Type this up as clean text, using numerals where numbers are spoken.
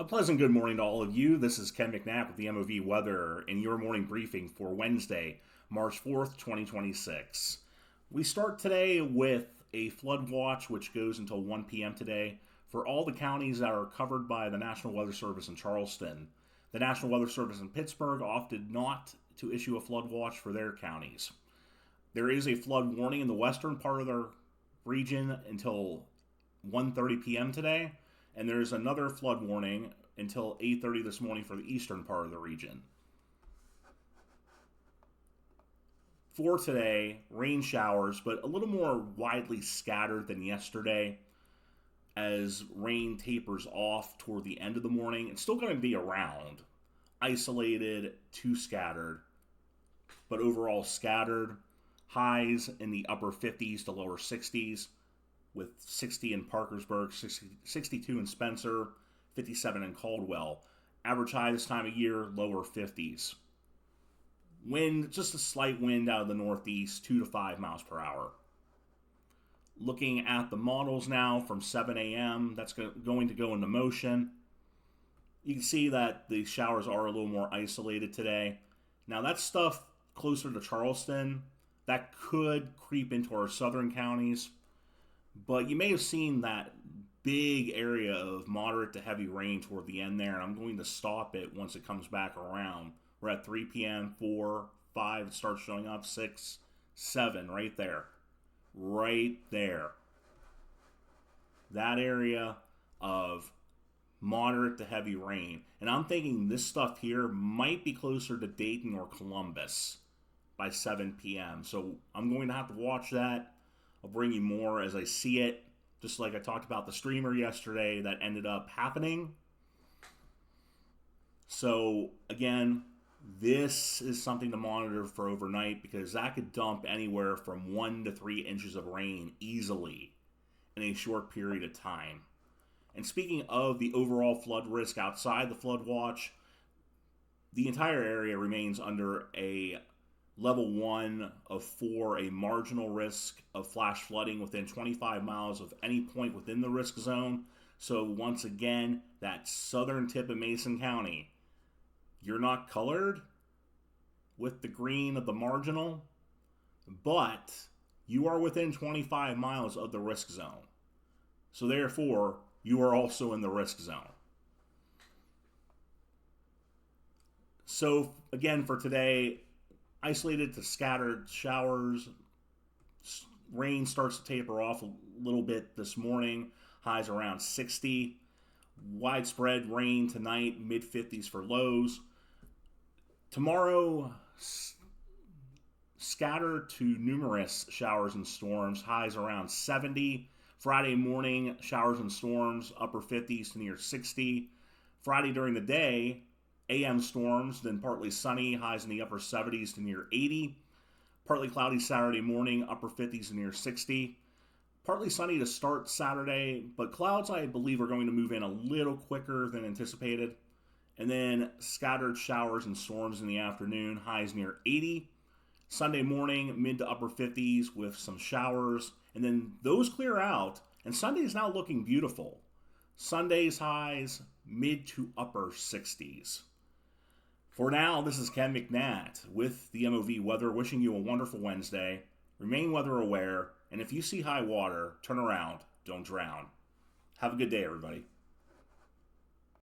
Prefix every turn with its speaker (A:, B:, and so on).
A: A pleasant good morning to all of you. This is Ken McNabb with the MOV Weather in your morning briefing for Wednesday, March 4th, 2026. We start today with a flood watch which goes until 1 p.m. today for all the counties that are covered by the National Weather Service in Charleston. The National Weather Service in Pittsburgh opted not to issue a flood watch for their counties. There is a flood warning in the western part of the region until 1:30 p.m. today, and there's another flood warning until 8:30 this morning for the eastern part of the region. For today, rain showers, but a little more widely scattered than yesterday as rain tapers off toward the end of the morning. It's still going to be around, isolated to scattered, but overall scattered. Highs in the upper 50s to lower 60s, with 60 in Parkersburg, 62 in Spencer, 57 in Caldwell. Average high this time of year, lower 50s. Wind, just a slight wind out of the northeast, 2 to 5 miles per hour. Looking at the models now from 7 a.m., that's going to go into motion. You can see that the showers are a little more isolated today. Now, that's stuff closer to Charleston that could creep into our southern counties, but you may have seen that big area of moderate to heavy rain toward the end there, and I'm going to stop it once it comes back around. We're at 3 p.m., 4, 5, it starts showing up, 6, 7, right there. Right there. That area of moderate to heavy rain. And I'm thinking this stuff here might be closer to Dayton or Columbus by 7 p.m. So I'm going to have to watch that. I'll bring you more as I see it, just like I talked about the streamer yesterday that ended up happening. So again, this is something to monitor for overnight because that could dump anywhere from 1 to 3 inches of rain easily in a short period of time. And speaking of the overall flood risk outside the flood watch, the entire area remains under a level 1 of 4, a marginal risk of flash flooding within 25 miles of any point within the risk zone. So once again, that southern tip of Mason County, you're not colored with the green of the marginal, but you are within 25 miles of the risk zone. So therefore, you are also in the risk zone. So again, for today, isolated to scattered showers. Rain starts to taper off a little bit this morning. Highs around 60. Widespread rain tonight, mid 50s for lows. Tomorrow, scattered to numerous showers and storms. Highs around 70. Friday morning, showers and storms, upper 50s to near 60. Friday during the day, AM storms, then partly sunny, highs in the upper 70s to near 80. Partly cloudy Saturday morning, upper 50s to near 60. Partly sunny to start Saturday, but clouds I believe are going to move in a little quicker than anticipated. And then scattered showers and storms in the afternoon, highs near 80. Sunday morning, mid to upper 50s with some showers. And then those clear out, and Sunday is now looking beautiful. Sunday's highs, mid to upper 60s. For now, this is Ken McNatt with the MOV Weather, wishing you a wonderful Wednesday. Remain weather aware, and if you see high water, turn around, don't drown. Have a good day, everybody.